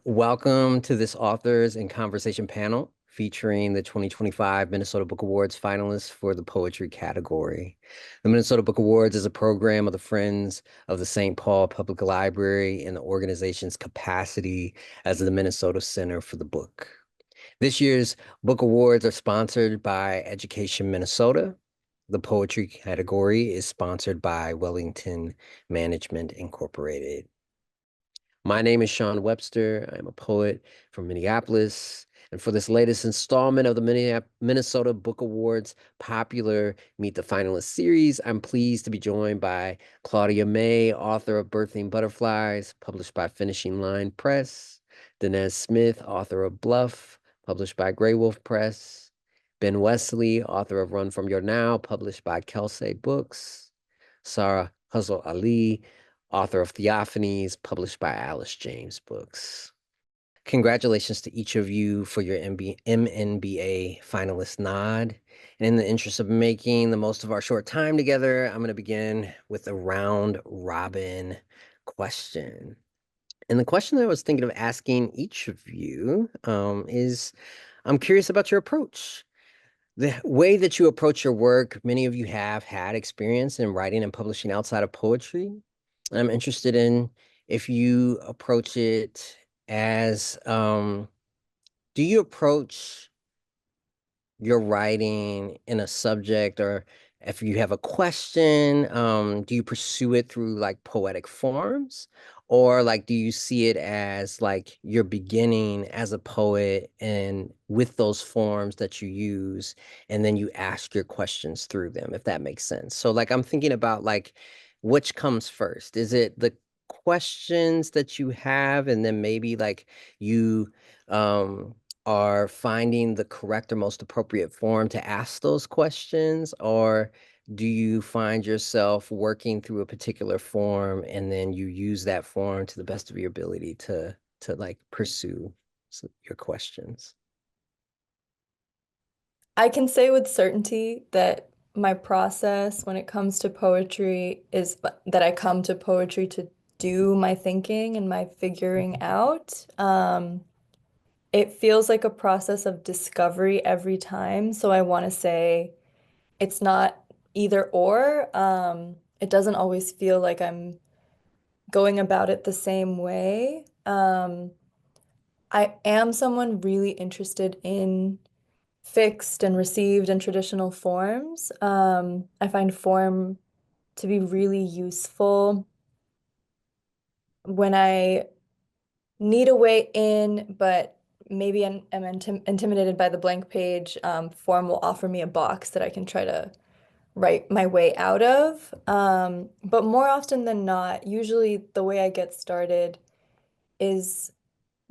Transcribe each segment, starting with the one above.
Welcome to this authors and conversation panel featuring the 2025 Minnesota Book Awards finalists for the poetry category. The Minnesota Book Awards is a program of the Friends of the St. Paul Public Library in the organization's capacity as the Minnesota Center for the Book. This year's book awards are sponsored by Education Minnesota. The poetry category is sponsored by Wellington Management Incorporated. My name is Chaun Webster. I'm a poet from Minneapolis. And for this latest installment of the Minnesota Book Awards popular Meet the Finalists series, I'm pleased to be joined by Claudia May, author of Birthing Butterflies, published by Finishing Line Press, Danez Smith, author of Bluff, published by Graywolf Press, Ben Westlie, author of Run From Your Now, published by Kelsay Books, Ghazal Ali, author of Theophanies, published by Alice James Books. Congratulations to each of you for your MNBA finalist nod. And in the interest of making the most of our short time together, I'm going to begin with a round robin question. And the question that I was thinking of asking each of you is, I'm curious about your approach. The way that you approach your work, many of you have had experience in writing and publishing outside of poetry. I'm interested in if you approach it as, do you approach your writing in a subject, or if you have a question, do you pursue it through like poetic forms? Or like, do you see it as like you're beginning as a poet and with those forms that you use, and then you ask your questions through them, if that makes sense? So like, I'm thinking about like, which comes first? Is it the questions that you have, and then maybe like you, are finding the correct or most appropriate form to ask those questions? Or do you find yourself working through a particular form and then you use that form to the best of your ability to like pursue your questions? I can say with certainty that my process when it comes to poetry is that I come to poetry to do my thinking and my figuring out. It feels like a process of discovery every time. So I want to say it's not either or. It doesn't always feel like I'm going about it the same way. I am someone really interested in fixed and received and traditional forms. I find form to be really useful when I need a way in, but maybe I'm intimidated by the blank page. Form will offer me a box that I can try to write my way out of. But more often than not, usually the way I get started is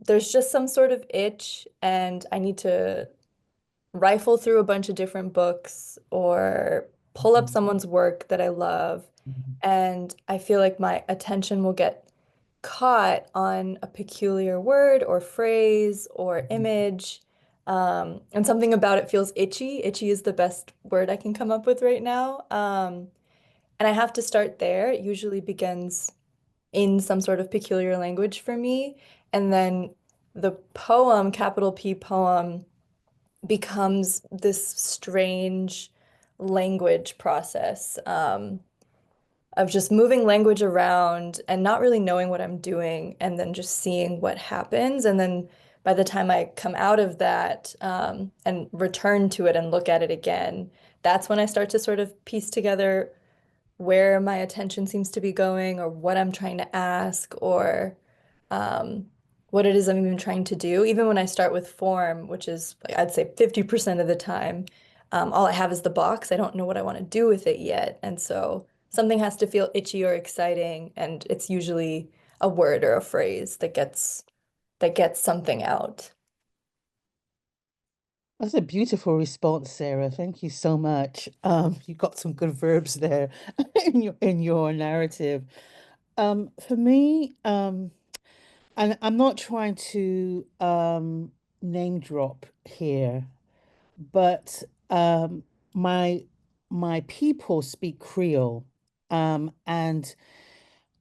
there's just some sort of itch, and I need to rifle through a bunch of different books or pull up someone's work that I love, and I feel like my attention will get caught on a peculiar word or phrase or image. And something about it feels itchy. Itchy is the best word I can come up with right now. And I have to start there. It usually begins in some sort of peculiar language for me. And then the poem, capital P poem, becomes this strange language process of just moving language around and not really knowing what I'm doing, and then just seeing what happens. And then by the time I come out of that and return to it and look at it again, that's when I start to sort of piece together where my attention seems to be going, or what I'm trying to ask, or um, what it is I'm even trying to do. Even when I start with form, which is like I'd say 50% of the time, all I have is the box. I don't know what I want to do with it yet. And so something has to feel itchy or exciting, and it's usually a word or a phrase that gets something out. That's a beautiful response, Sarah. Thank you so much. You got some good verbs there in your narrative. For me, and I'm not trying to name drop here, but my my people speak Creole, and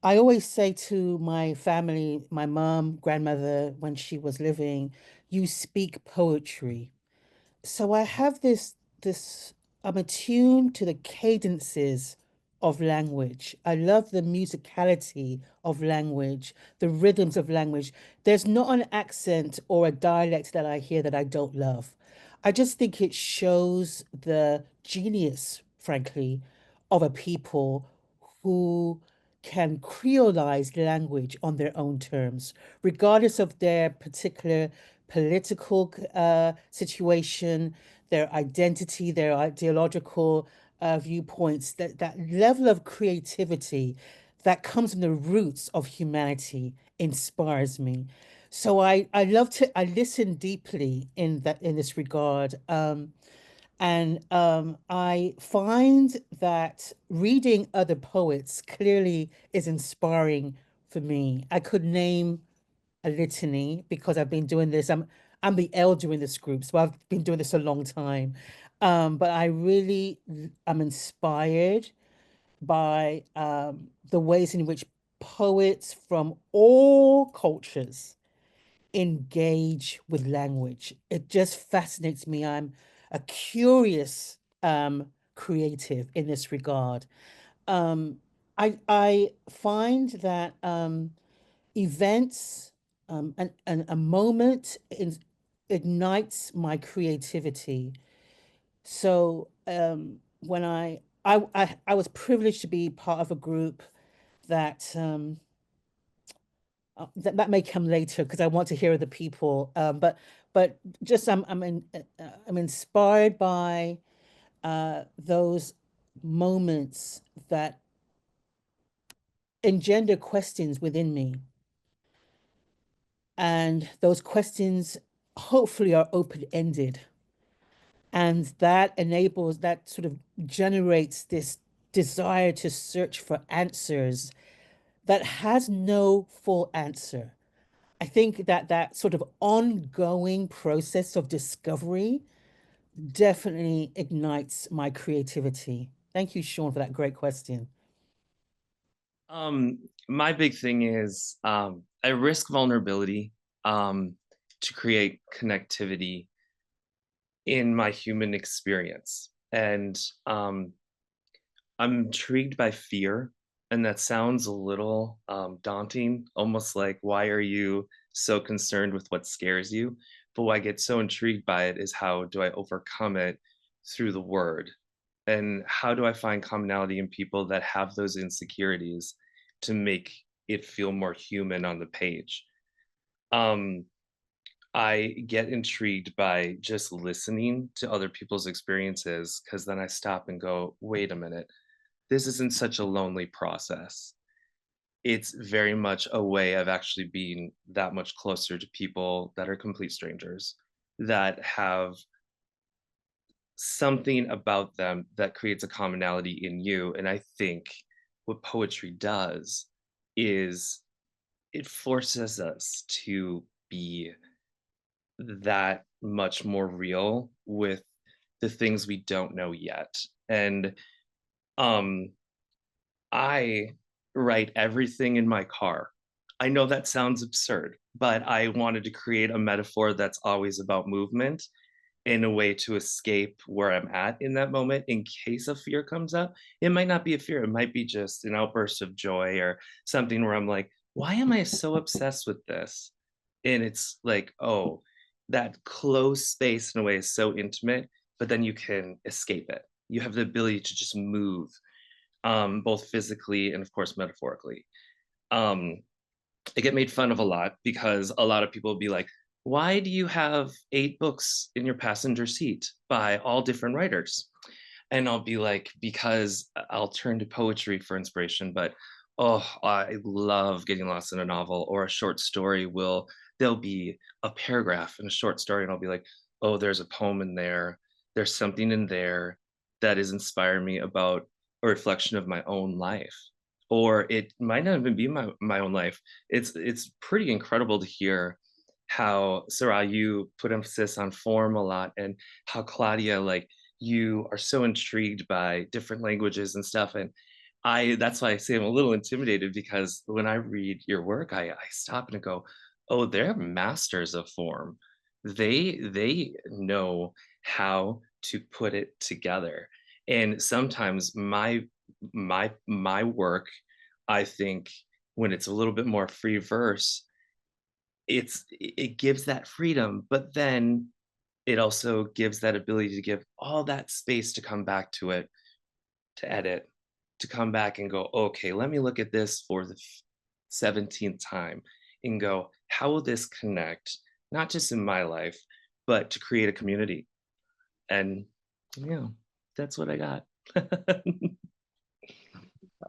I always say to my family, my mom, grandmother, when she was living, you speak poetry. So I have this I'm attuned to the cadences of language. I love the musicality of language, the rhythms of language. There's not an accent or a dialect that I hear that I don't love. I just think it shows the genius, frankly, of a people who can creolize language on their own terms, regardless of their particular political situation, their identity, their ideological viewpoints. That level of creativity that comes from the roots of humanity inspires me. So I love to I listen deeply in this regard. And I find that reading other poets clearly is inspiring for me. I could name a litany because I've been doing this. I'm the elder in this group, so I've been doing this a long time. But I really am inspired by the ways in which poets from all cultures engage with language. It just fascinates me. I'm a curious creative in this regard. Um, I find that events and a moment ignites my creativity. So when I was privileged to be part of a group that that may come later because I want to hear the people. But just I'm inspired by those moments that engender questions within me, and those questions hopefully are open-ended, and that enables that sort of generates this desire to search for answers that has no full answer. I think that that sort of ongoing process of discovery definitely ignites my creativity. Thank you, Chaun, for that great question. My big thing is I risk vulnerability to create connectivity in my human experience. And I'm intrigued by fear, and that sounds a little daunting, almost like, why are you so concerned with what scares you? But why I get so intrigued by it is how do I overcome it through the word? And how do I find commonality in people that have those insecurities to make it feel more human on the page? Um, I get intrigued by just listening to other people's experiences because then I stop and go, wait a minute, this isn't such a lonely process. It's very much a way of actually being that much closer to people that are complete strangers, that have something about them that creates a commonality in you. And I think what poetry does is it forces us to be that much more real with the things we don't know yet. And um I write everything in my car. I know that sounds absurd, but I wanted to create a metaphor that's always about movement in a way to escape where I'm at in that moment in case a fear comes up. It might not be a fear, it might be just an outburst of joy or something where I'm like, why am I so obsessed with this? And it's like, oh, that closed space in a way is so intimate, but then you can escape it. You have the ability to just move, both physically and, of course, metaphorically. Um, I get made fun of a lot because a lot of people will be like, why do you have 8 books in your passenger seat by all different writers? And I'll be like, because I'll turn to poetry for inspiration, but oh, I love getting lost in a novel or a short story. There'll be a paragraph in a short story, and I'll be like, oh, there's a poem in there. There's something in there that is inspiring me about a reflection of my own life. Or it might not even be my own life. It's pretty incredible to hear how, Sarah, you put emphasis on form a lot, and how Claudia, like, you are so intrigued by different languages and stuff. And that's why I say I'm a little intimidated, because when I read your work, I stop and go, oh, they're masters of form. They know how to put it together. And sometimes my work, I think, when it's a little bit more free verse, it gives that freedom, but then it also gives that ability to give all that space to come back to it, to edit, to come back and go, okay, let me look at this for the 17th time and go, how will this connect, not just in my life, but to create a community? And yeah, that's what I got.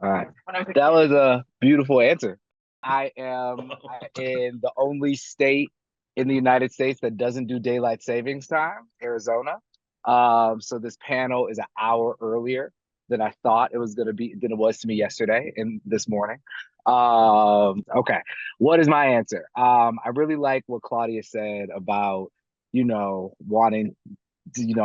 All right. That was a beautiful answer. I am in the only state in the United States that doesn't do daylight savings time, Arizona. So this panel is an hour earlier than I thought it was going to be, than it was to me yesterday and this morning. Okay. What is my answer? I really like what Claudia said about, wanting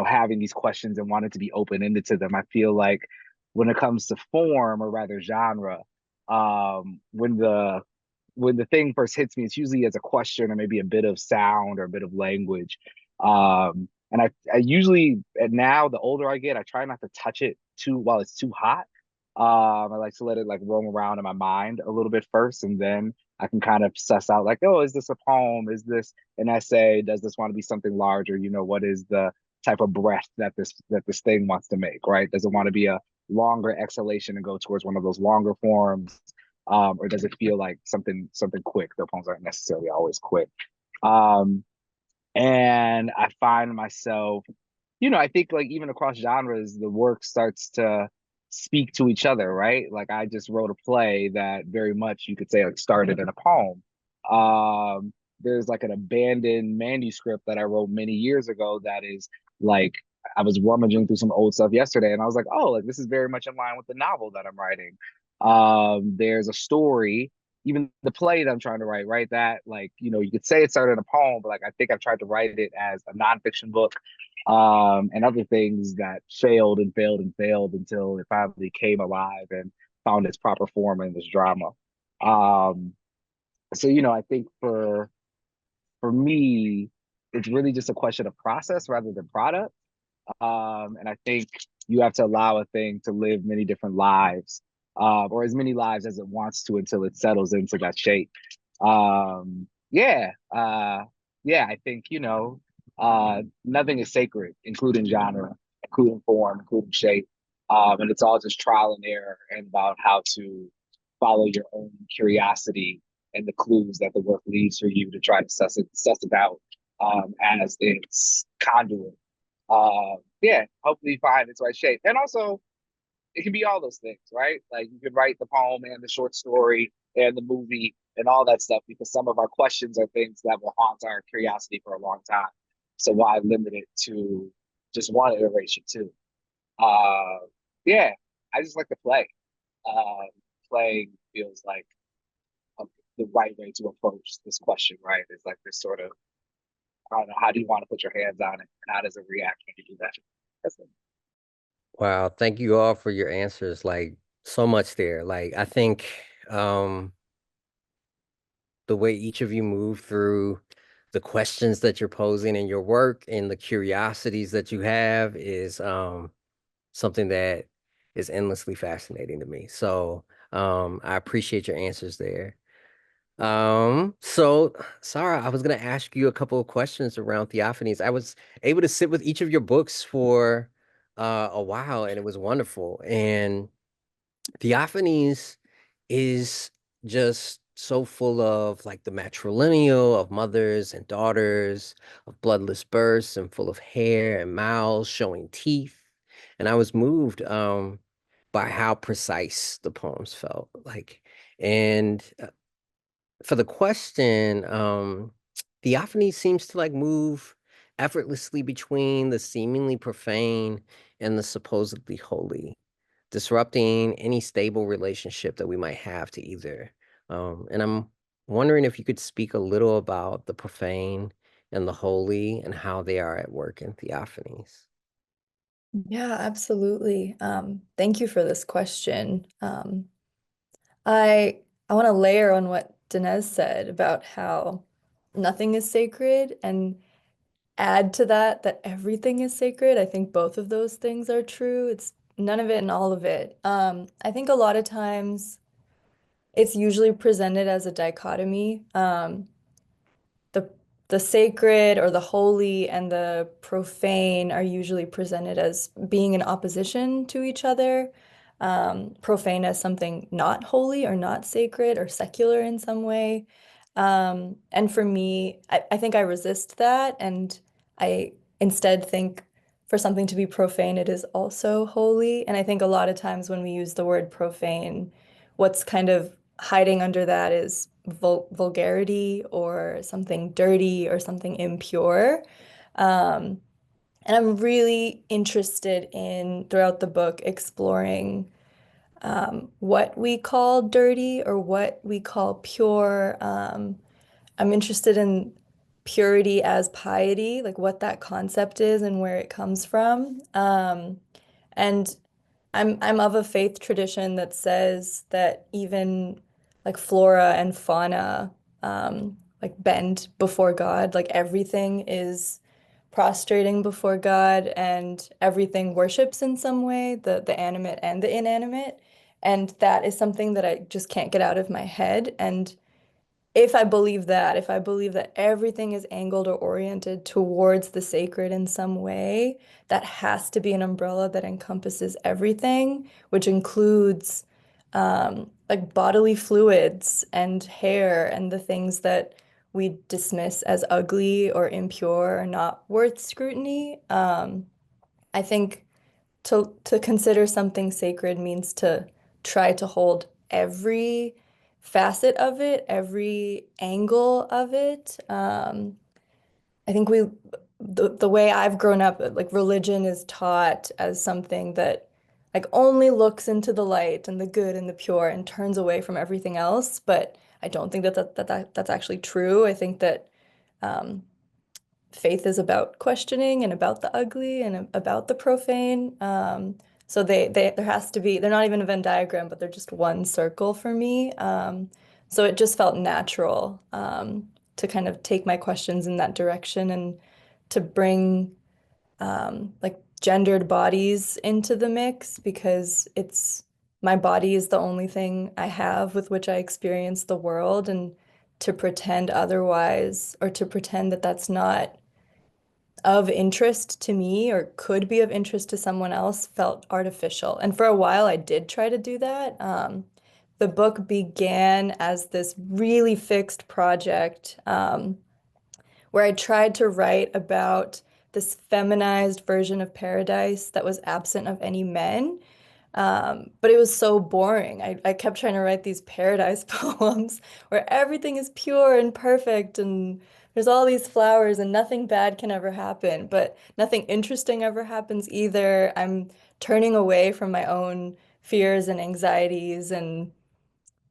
having these questions and wanting to be open-ended to them. I feel like when it comes to form, or rather genre, when the thing first hits me, it's usually as a question or maybe a bit of sound or a bit of language. And I usually, and now the older I get, I try not to touch it too while it's too hot. I like to let it like roam around in my mind a little bit first, and then I can kind of suss out like, oh, is this a poem? Is this an essay? Does this want to be something larger? What is the type of breath that this thing wants to make, right? Does it want to be a longer exhalation and go towards one of those longer forms, or does it feel like something quick? The poems aren't necessarily always quick. And I find myself, I think like even across genres, the work starts to speak to each other, right? Like I just wrote a play that very much you could say like started in a poem. There's like an abandoned manuscript that I wrote many years ago that is like, I was rummaging through some old stuff yesterday and I was like, oh, like this is very much in line with the novel that I'm writing. There's a story, even the play that I'm trying to write, right? That like, you could say it started in a poem, but like I think I've tried to write it as a nonfiction book, and other things that failed and failed and failed until it finally came alive and found its proper form in this drama. So I think for me, it's really just a question of process rather than product. And I think you have to allow a thing to live many different lives, or as many lives as it wants to until it settles into that shape. Yeah, I think nothing is sacred, including genre, including form, including shape, and it's all just trial and error, and about how to follow your own curiosity and the clues that the work leaves for you to try to suss it out, as its conduit. Hopefully find its right shape. And also, it can be all those things, right? Like you could write the poem and the short story and the movie and all that stuff, because some of our questions are things that will haunt our curiosity for a long time. So why limit it to just one iteration too? Yeah, I just like to play. Playing feels like the right way to approach this question, right? It's like this sort of, I don't know, how do you want to put your hands on it? And how does it react when you do that? That's it. Wow, thank you all for your answers. Like so much there. Like I think the way each of you move through the questions that you're posing in your work and the curiosities that you have is something that is endlessly fascinating to me. So I appreciate your answers there. So Sarah, I was gonna ask you a couple of questions around Theophanies. I was able to sit with each of your books for a while, and it was wonderful. And Theophanies is just so full of like the matrilineal of mothers and daughters, of bloodless births, and full of hair and mouths showing teeth. And I was moved by how precise the poems felt like. And for the question, Theophany seems to like move effortlessly between the seemingly profane and the supposedly holy, disrupting any stable relationship that we might have to either. And I'm wondering if you could speak a little about the profane and the holy and how they are at work in Theophanies. Yeah, absolutely. Thank you for this question. I want to layer on what Danez said about how nothing is sacred and add to that that everything is sacred. I think both of those things are true. It's none of it and all of it. I think a lot of times it's usually presented as a dichotomy. The the sacred or the holy and the profane are usually presented as being in opposition to each other. Profane as something not holy or not sacred or secular in some way. And for me, I think I resist that, and I instead think for something to be profane, it is also holy. And I think a lot of times when we use the word profane, what's kind of hiding under that is vulgarity or something dirty or something impure. Um, and I'm really interested in, throughout the book, exploring what we call dirty or what we call pure. I'm interested in purity as piety, like what that concept is and where it comes from. And I'm of a faith tradition that says that even like flora and fauna like bend before God, like everything is prostrating before God and everything worships in some way, the animate and the inanimate. And that is something that I just can't get out of my head. And if I believe that everything is angled or oriented towards the sacred in some way, that has to be an umbrella that encompasses everything, which includes like bodily fluids and hair and the things that we dismiss as ugly or impure or not worth scrutiny. I think to consider something sacred means to try to hold every facet of it, every angle of it. I think the way I've grown up, like religion is taught as something that like only looks into the light and the good and the pure and turns away from everything else. But I don't think that's actually true. I think that um, faith is about questioning and about the ugly and about the profane. So there has to be, they're not even a Venn diagram, but they're just one circle for me. So it just felt natural to kind of take my questions in that direction and to bring like gendered bodies into the mix because it's my body is the only thing I have with which I experience the world, and to pretend otherwise or to pretend that that's not of interest to me or could be of interest to someone else felt artificial. And for a while, I did try to do that. The book began as this really fixed project where I tried to write about this feminized version of paradise that was absent of any men. But it was so boring. I kept trying to write these paradise poems where everything is pure and perfect and there's all these flowers and nothing bad can ever happen, but nothing interesting ever happens either. I'm turning away from my own fears and anxieties and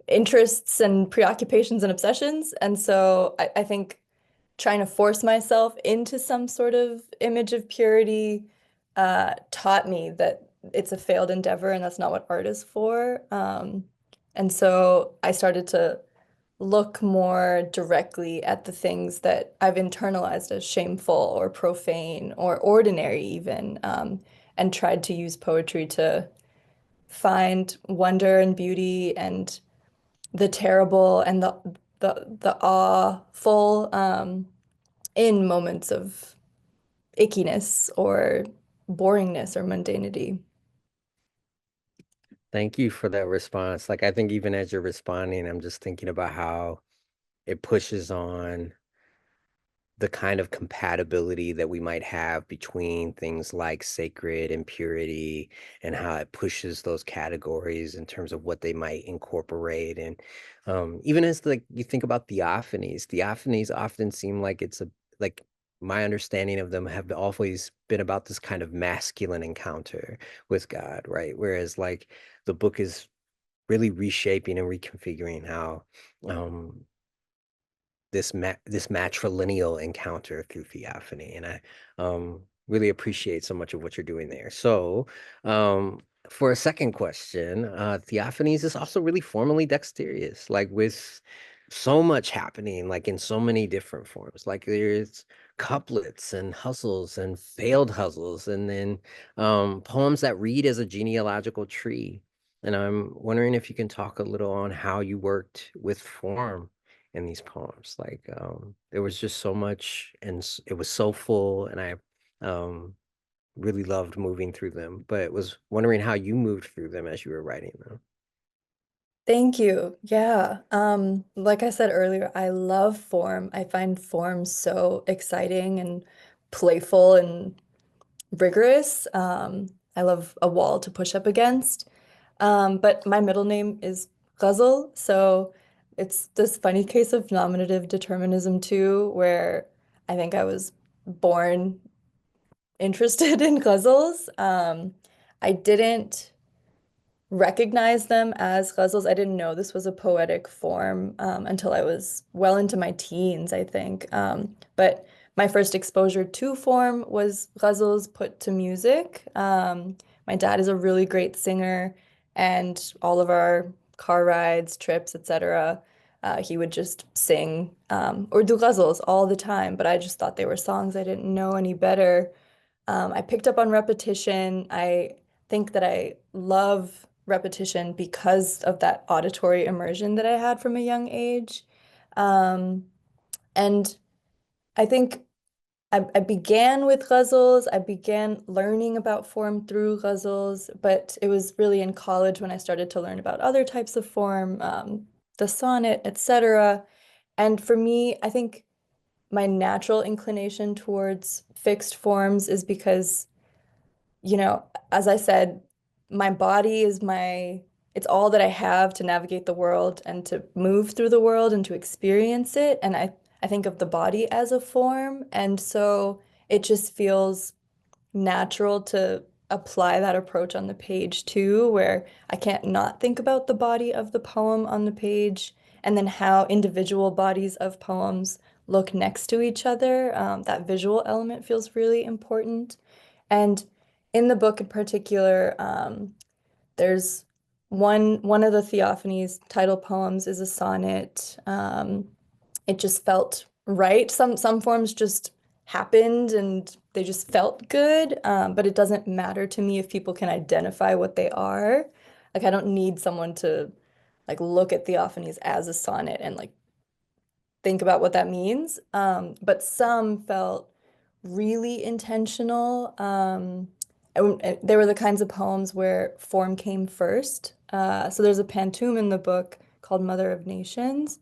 interests and preoccupations and obsessions. And so I think trying to force myself into some sort of image of purity taught me that it's a failed endeavor and that's not what art is for. And so I started to look more directly at the things that I've internalized as shameful or profane or ordinary even, and tried to use poetry to find wonder and beauty and the terrible and the awful in moments of ickiness or boringness or mundanity. Thank you for that response. Like, I think even as you're responding, I'm just thinking about how it pushes on the kind of compatibility that we might have between things like sacred and purity, and how it pushes those categories in terms of what they might incorporate. And even as like you think about theophanies often seem like it's a like my understanding of them have always been about this kind of masculine encounter with God, right? Whereas like the book is really reshaping and reconfiguring how this matrilineal encounter through theophany. And I really appreciate so much of what you're doing there. So, for a second question, Theophanies is also really formally dexterous, like with so much happening, like in so many different forms. Like there's couplets and hustles and failed hustles, and then poems that read as a genealogical tree. And I'm wondering if you can talk a little on how you worked with form in these poems. Like there was just so much, and it was so full, and I um really loved moving through them, but was wondering how you moved through them as you were writing them. Thank you. Yeah. Like I said earlier, I love form. I find form so exciting and playful and rigorous. I love a wall to push up against. But my middle name is Ghazal, so it's this funny case of nominative determinism too, where I think I was born interested in ghazals. I didn't recognize them as ghazals. I didn't know this was a poetic form until I was well into my teens, I think. But my first exposure to form was ghazals put to music. My dad is a really great singer, and all of our car rides, trips, etc., he would just sing or do ghazals all the time. But I just thought they were songs. I didn't know any better. I picked up on repetition. I think that I love repetition because of that auditory immersion that I had from a young age. Um, and I think I began with ghazals. I began learning about form through ghazals, but it was really in college when I started to learn about other types of form, the sonnet, etc. And for me, I think my natural inclination towards fixed forms is because as I said, my body is it's all that I have to navigate the world and to move through the world and to experience it. And I think of the body as a form. And so it just feels natural to apply that approach on the page too, where I can't not think about the body of the poem on the page and then how individual bodies of poems look next to each other. That visual element feels really important. And in the book in particular, there's one of the Theophanies title poems is a sonnet. It just felt right. Some forms just happened and they just felt good. But it doesn't matter to me if people can identify what they are. Like I don't need someone to like look at Theophanies as a sonnet and like think about what that means. But some felt really intentional. And they were the kinds of poems where form came first. So there's a pantoum in the book called Mother of Nations.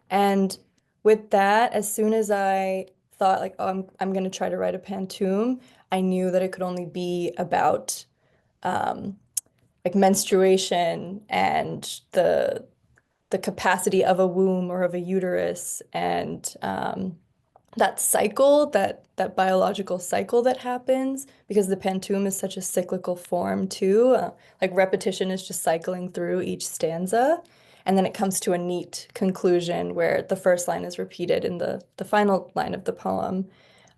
And with that, as soon as I thought like, oh, I'm going to try to write a pantoum, I knew that it could only be about um, like menstruation and the capacity of a womb or of a uterus and that cycle, that biological cycle that happens, because the pantoum is such a cyclical form too. Like repetition is just cycling through each stanza, and then it comes to a neat conclusion where the first line is repeated in the final line of the poem.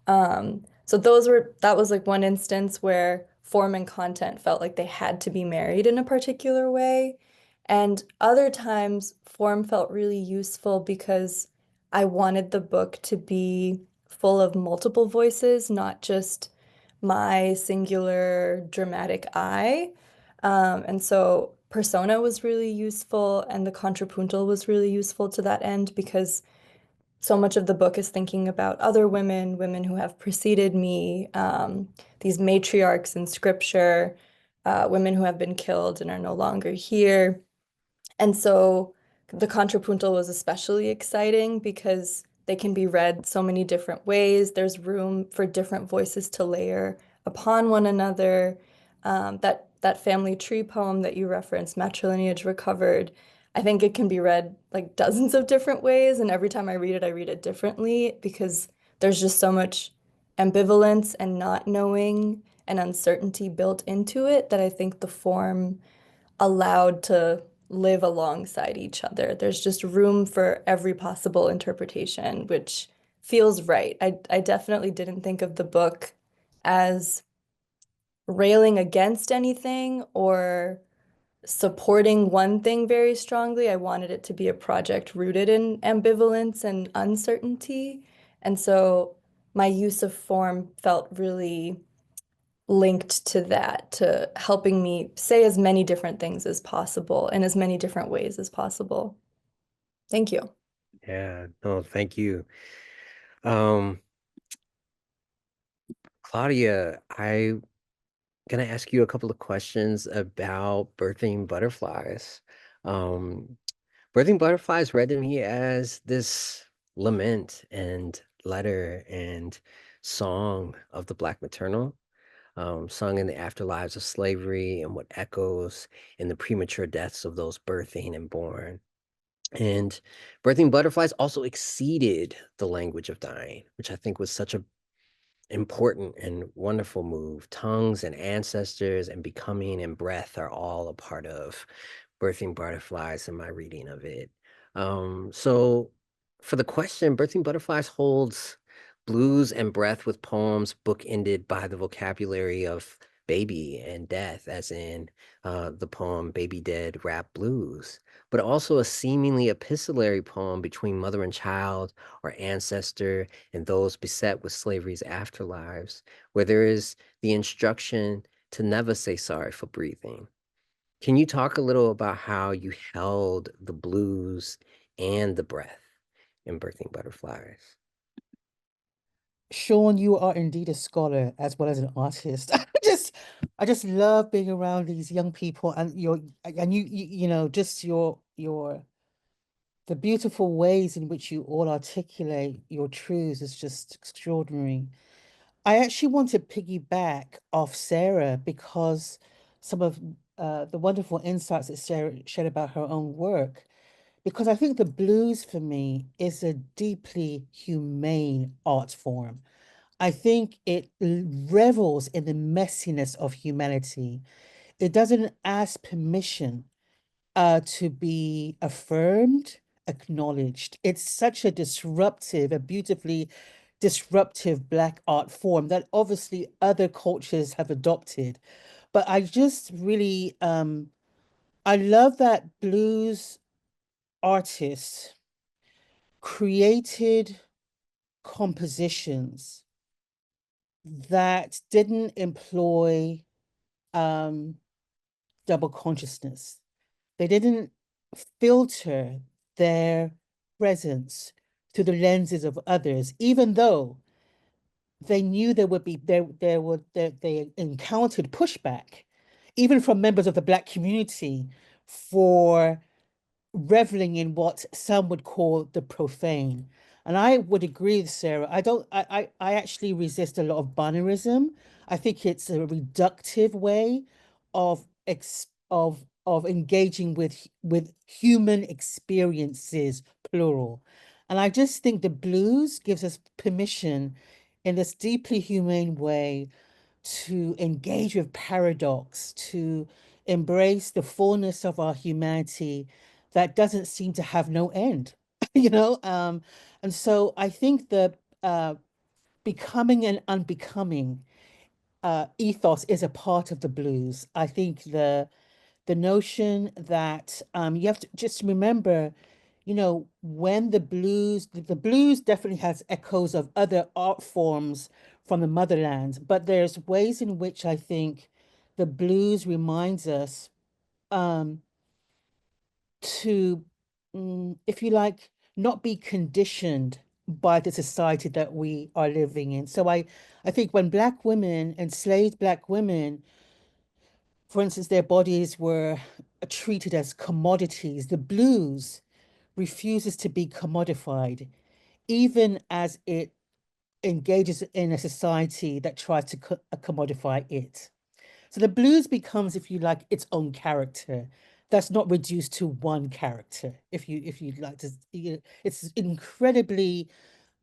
So that was like one instance where form and content felt like they had to be married in a particular way. And other times, form felt really useful because I wanted the book to be full of multiple voices, not just my singular dramatic I. And so persona was really useful, and the contrapuntal was really useful to that end because so much of the book is thinking about other women, women who have preceded me, these matriarchs in scripture, women who have been killed and are no longer here. And so the contrapuntal was especially exciting because they can be read so many different ways. There's room for different voices to layer upon one another. That family tree poem that you referenced, Matrilineage Recovered, I think it can be read like dozens of different ways, and every time I read it differently because there's just so much ambivalence and not knowing and uncertainty built into it that I think the form allowed to live alongside each other. There's just room for every possible interpretation, which feels right. I definitely didn't think of the book as railing against anything or supporting one thing very strongly. I wanted it to be a project rooted in ambivalence and uncertainty. And so my use of form felt really linked to that, to helping me say as many different things as possible in as many different ways as possible. Thank you. Yeah, no, thank you. Um, Claudia, I'm gonna ask you a couple of questions about birthing butterflies. Um, Birthing Butterflies read to me as this lament and letter and song of the Black maternal, sung in the afterlives of slavery and what echoes in the premature deaths of those birthing and born. And Birthing Butterflies also exceeded the language of dying, which I think was such a important and wonderful move. Tongues and ancestors and becoming and breath are all a part of Birthing Butterflies in my reading of it. So for the question, Birthing Butterflies holds blues and breath with poems bookended by the vocabulary of baby and death, as in the poem Baby Dead Rap Blues, but also a seemingly epistolary poem between mother and child or ancestor and those beset with slavery's afterlives, where there is the instruction to never say sorry for breathing. Can you talk a little about how you held the blues and the breath in Birthing Butterflies? Chaun, you are indeed a scholar as well as an artist. I just love being around these young people and you know, just the beautiful ways in which you all articulate your truths is just extraordinary. I actually want to piggyback off Sarah because some of the wonderful insights that Sarah shared about her own work, because I think the blues for me is a deeply humane art form. I think it revels in the messiness of humanity. It doesn't ask permission to be affirmed, acknowledged. It's such a disruptive, a beautifully disruptive Black art form that obviously other cultures have adopted. But I just really, I love that blues artists created compositions that didn't employ double consciousness. They didn't filter their presence through the lenses of others, even though they knew there would be they encountered pushback, even from members of the Black community, for reveling in what some would call the profane. And I would agree with Sarah. I actually resist a lot of binarism. I think it's a reductive way of of engaging with human experiences, plural. And I just think the blues gives us permission in this deeply humane way to engage with paradox, to embrace the fullness of our humanity that doesn't seem to have no end, you know? And so I think the becoming and unbecoming ethos is a part of the blues. I think the notion that you have to just remember, you know, when the blues definitely has echoes of other art forms from the motherland, but there's ways in which I think the blues reminds us um, to, if you like, not be conditioned by the society that we are living in. So I think when Black women, enslaved Black women, for instance, their bodies were treated as commodities, the blues refuses to be commodified, even as it engages in a society that tries to commodify it. So the blues becomes, if you like, its own character. That's not reduced to one character. If you'd like to, it's incredibly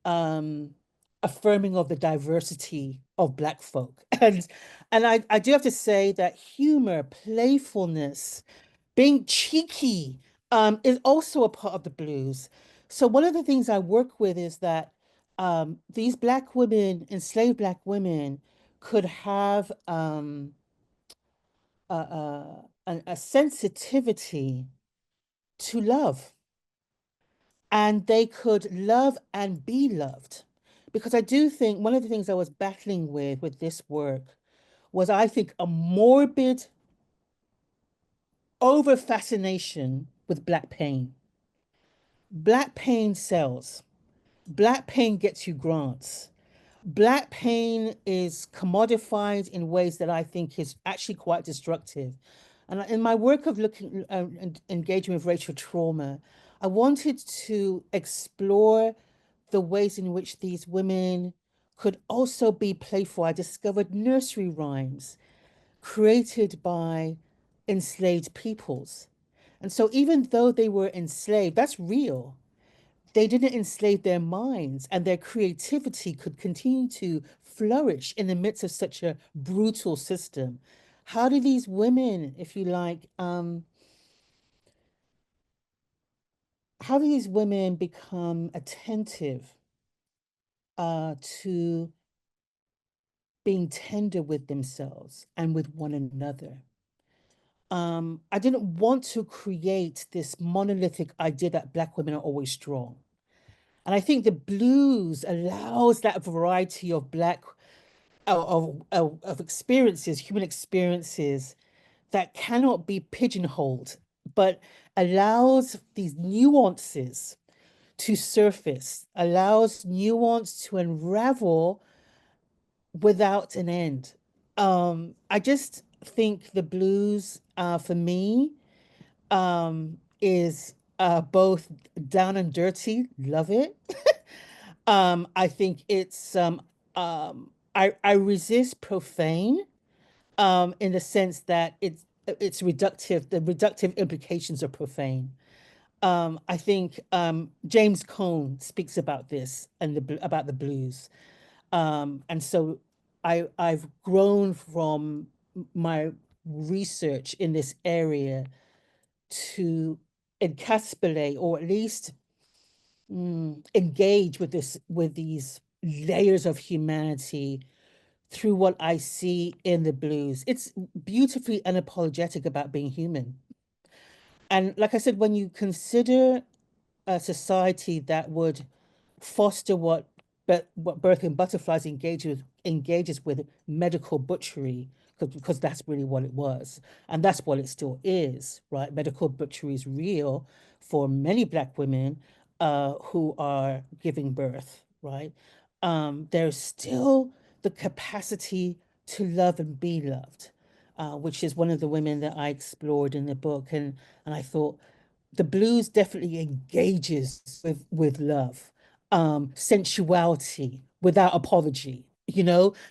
um affirming of the diversity of Black folk. And I do have to say that humor, playfulness, being cheeky is also a part of the blues. So one of the things I work with is that these Black women, enslaved Black women, could have a sensitivity to love, and they could love and be loved. Because I do think one of the things I was battling with this work was, I think, a morbid over fascination with Black pain. Black pain sells. Black pain gets you grants. Black pain is commodified in ways that I think is actually quite destructive. And in my work of looking and engaging with racial trauma, I wanted to explore the ways in which these women could also be playful. I discovered nursery rhymes created by enslaved peoples. And so even though they were enslaved, that's real, they didn't enslave their minds, and their creativity could continue to flourish in the midst of such a brutal system. How do these women, if you like, how do these women become attentive to being tender with themselves and with one another? I didn't want to create this monolithic idea that Black women are always strong. And I think the blues allows that variety of Black of experiences, human experiences, that cannot be pigeonholed, but allows these nuances to surface, allows nuance to unravel without an end. I just think the blues, for me, is both down and dirty, love it. I think it's I resist profane, in the sense that it's reductive. The reductive implications are profane. I think James Cone speaks about this and about the blues, and so I've grown from my research in this area to encapsulate, or at least engage with these layers of humanity through what I see in the blues. It's beautifully unapologetic about being human. And like I said, when you consider a society that would foster what Birth and Butterflies engages with medical butchery, because that's really what it was, and that's what it still is, right? Medical butchery is real for many Black women who are giving birth, right? There's still the capacity to love and be loved, which is one of the women that I explored in the book, and I thought the blues definitely engages with love, sensuality without apology,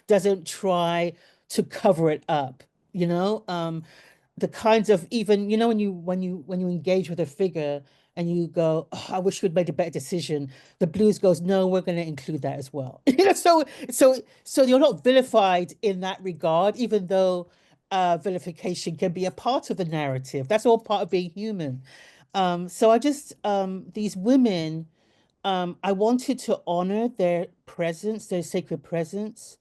doesn't try to cover it up, you know, the kinds of, even, when you engage with a figure and you go, oh, I wish you'd made a better decision. The blues goes, no, we're going to include that as well. So you're not vilified in that regard, even though vilification can be a part of the narrative. That's all part of being human. So I just, these women, I wanted to honor their presence, their sacred presence.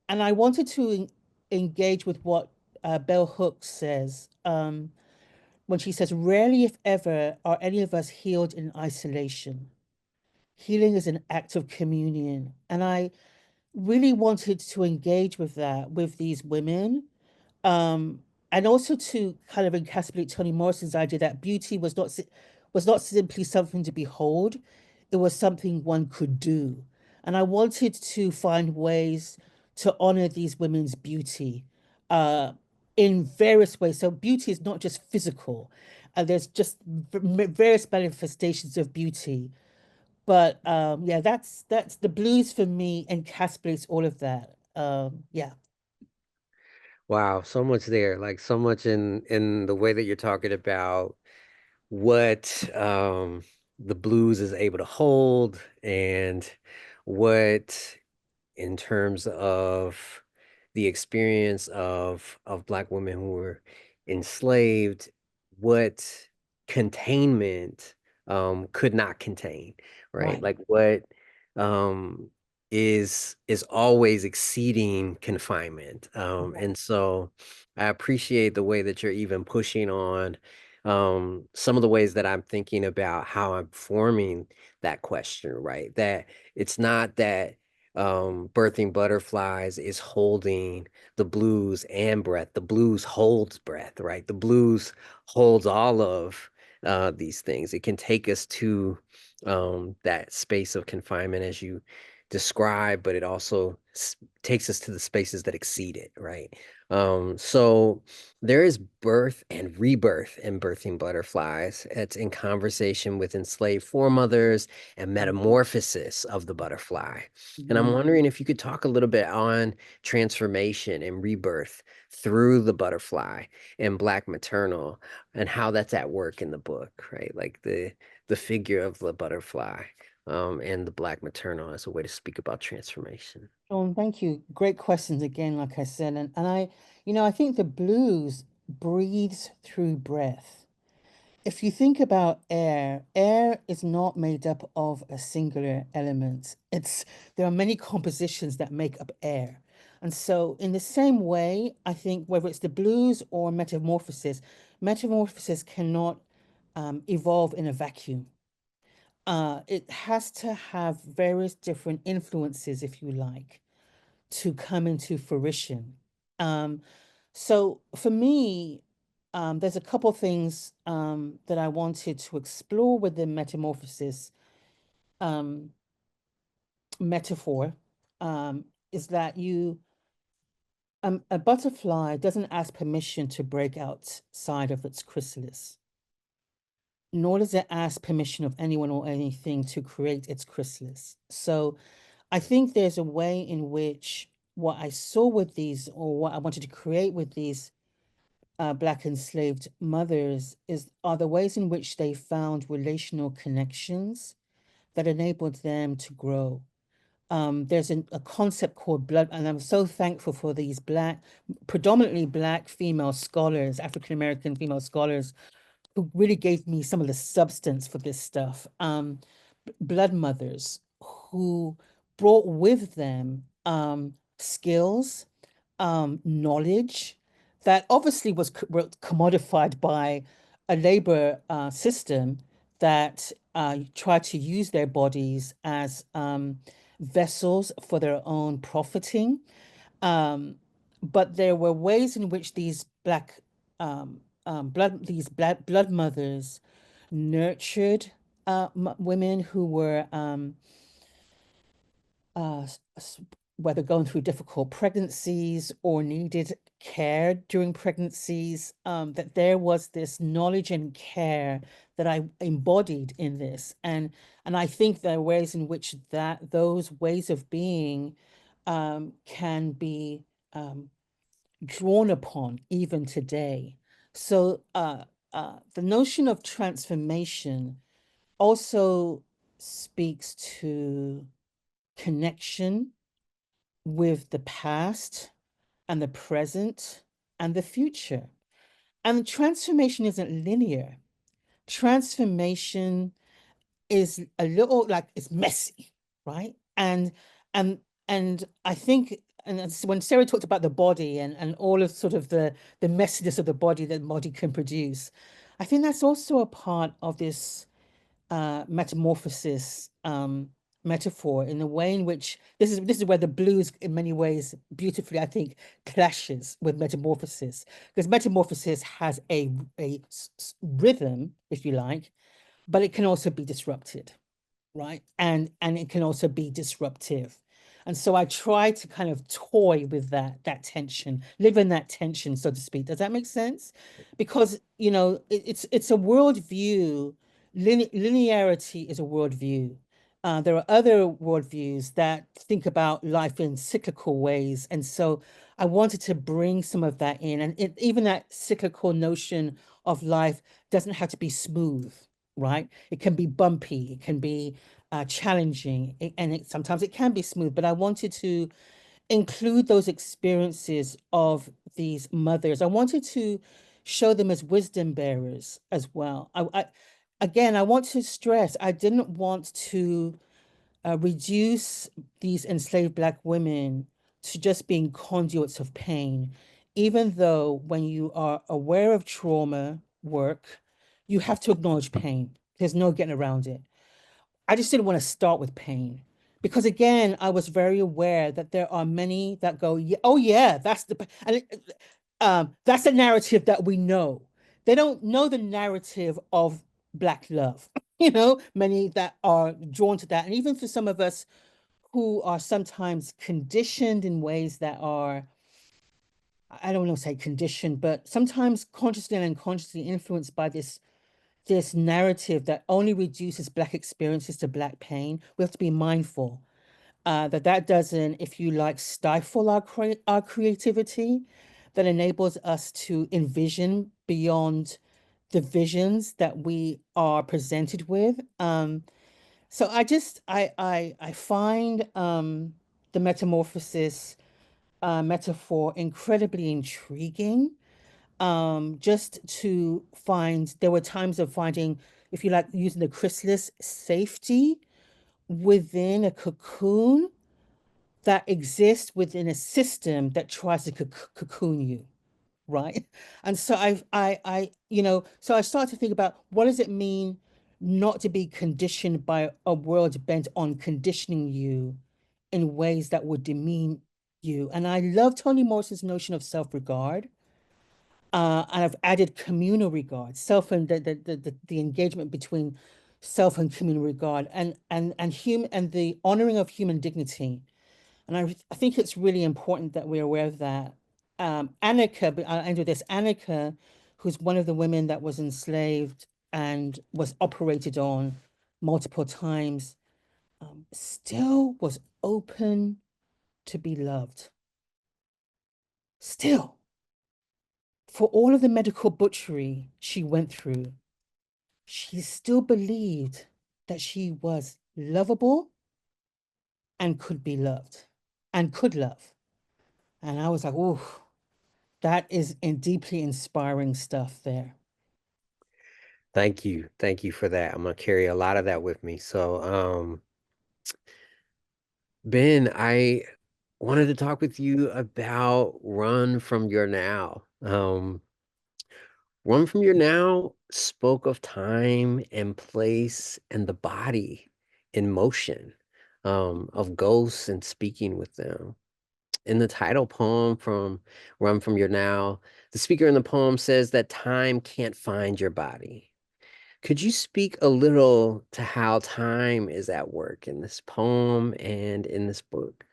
And I wanted to engage with what Bell Hooks says, when she says, rarely, if ever, are any of us healed in isolation. Healing is an act of communion. And I really wanted to engage with that, with these women, and also to kind of encapsulate Toni Morrison's idea that beauty was not simply something to behold, it was something one could do. And I wanted to find ways to honor these women's beauty in various ways. So beauty is not just physical, and there's just various manifestations of beauty. But yeah, that's the blues for me encapsulates all of that. Yeah. Wow, so much there, like so much in the way that you're talking about what the blues is able to hold, and what, in terms of the experience of Black women who were enslaved, what containment could not contain, right? Right. Like what um is always exceeding confinement. And so I appreciate the way that you're even pushing on some of the ways that I'm thinking about how I'm forming that question, right? That it's not that birthing butterflies is holding the blues and breath. The blues holds breath, right? The blues holds all of these things. It can take us to that space of confinement as you describe, but it also takes us to the spaces that exceed it, right? So there is birth and rebirth in birthing butterflies. It's in conversation with enslaved foremothers and metamorphosis of the butterfly. And I'm wondering if you could talk a little bit on transformation and rebirth through the butterfly and Black maternal and how that's at work in the book, right? Like the figure of the butterfly and the Black maternal as a way to speak about transformation. Sean, thank you. Great questions again, like I said. And I think the blues breathes through breath. If you think about air, air is not made up of a singular element. There are many compositions that make up air. And so in the same way, I think whether it's the blues or metamorphosis, metamorphosis cannot evolve in a vacuum. It has to have various different influences, if you like, to come into fruition. So for me, there's a couple things that I wanted to explore with the metamorphosis metaphor, is that a butterfly doesn't ask permission to break outside of its chrysalis, nor does it ask permission of anyone or anything to create its chrysalis. So I think there's a way in which what I saw with these, or what I wanted to create with these Black enslaved mothers, are the ways in which they found relational connections that enabled them to grow. There's a concept called blood, and I'm so thankful for these predominantly Black female scholars, African-American female scholars, who really gave me some of the substance for this stuff. Blood mothers who brought with them skills, knowledge that obviously was commodified by a labor system that tried to use their bodies as vessels for their own profiting. But there were ways in which these blood mothers nurtured women who were whether going through difficult pregnancies or needed care during pregnancies, that there was this knowledge and care that I embodied in this. And I think there are ways in which those ways of being can be drawn upon even today. So the notion of transformation also speaks to connection with the past and the present and the future. And transformation isn't linear. Transformation is a little like it's messy, right? And I think, and when Sarah talked about the body and all of sort of the messiness of the body that the body can produce, I think that's also a part of this metamorphosis metaphor, in the way in which this is where the blues in many ways beautifully, I think, clashes with metamorphosis, because metamorphosis has a rhythm, if you like, but it can also be disrupted, right? And it can also be disruptive. And so I try to kind of toy with that tension, live in that tension, so to speak. Does that make sense? Because, it's a worldview. Linearity is a worldview. There are other worldviews that think about life in cyclical ways. And so I wanted to bring some of that in. And even that cyclical notion of life doesn't have to be smooth, right? It can be bumpy, it can be challenging, and sometimes it can be smooth. But I wanted to include those experiences of these mothers. I wanted to show them as wisdom bearers as well. Again, I want to stress, I didn't want to reduce these enslaved Black women to just being conduits of pain, even though when you are aware of trauma work, you have to acknowledge pain. There's no getting around it. I just didn't want to start with pain because, again, I was very aware that there are many that go, yeah, oh yeah, that's the that's the narrative that we know. They don't know the narrative of Black love. You know, many that are drawn to that, and even for some of us who are sometimes conditioned in ways that are, I don't want to say conditioned, but sometimes consciously and unconsciously influenced by this narrative that only reduces Black experiences to Black pain. We have to be mindful that doesn't, if you like, stifle our creativity, that enables us to envision beyond the visions that we are presented with. So I find the metamorphosis metaphor incredibly intriguing. Just to find, there were times of finding, if you like, using the chrysalis, safety within a cocoon that exists within a system that tries to cocoon you, right? And so so I started to think about, what does it mean not to be conditioned by a world bent on conditioning you in ways that would demean you. And I love Toni Morrison's notion of self-regard. And I've added communal regard, self and the engagement between self and communal regard, and the honoring of human dignity. And I think it's really important that we're aware of that. Annika, but I'll end with this. Annika, who's one of the women that was enslaved and was operated on multiple times, still was open to be loved. Still, for all of the medical butchery she went through, she still believed that she was lovable and could be loved and could love. And I was like, oh, that is deeply inspiring stuff there. Thank you. Thank you for that. I'm gonna carry a lot of that with me. So, Ben, I wanted to talk with you about Run From Your Now. Run From Your Now spoke of time and place and the body in motion, of ghosts and speaking with them. In the title poem from Run From Your Now, the speaker in the poem says that time can't find your body. Could you speak a little to how time is at work in this poem and in this book?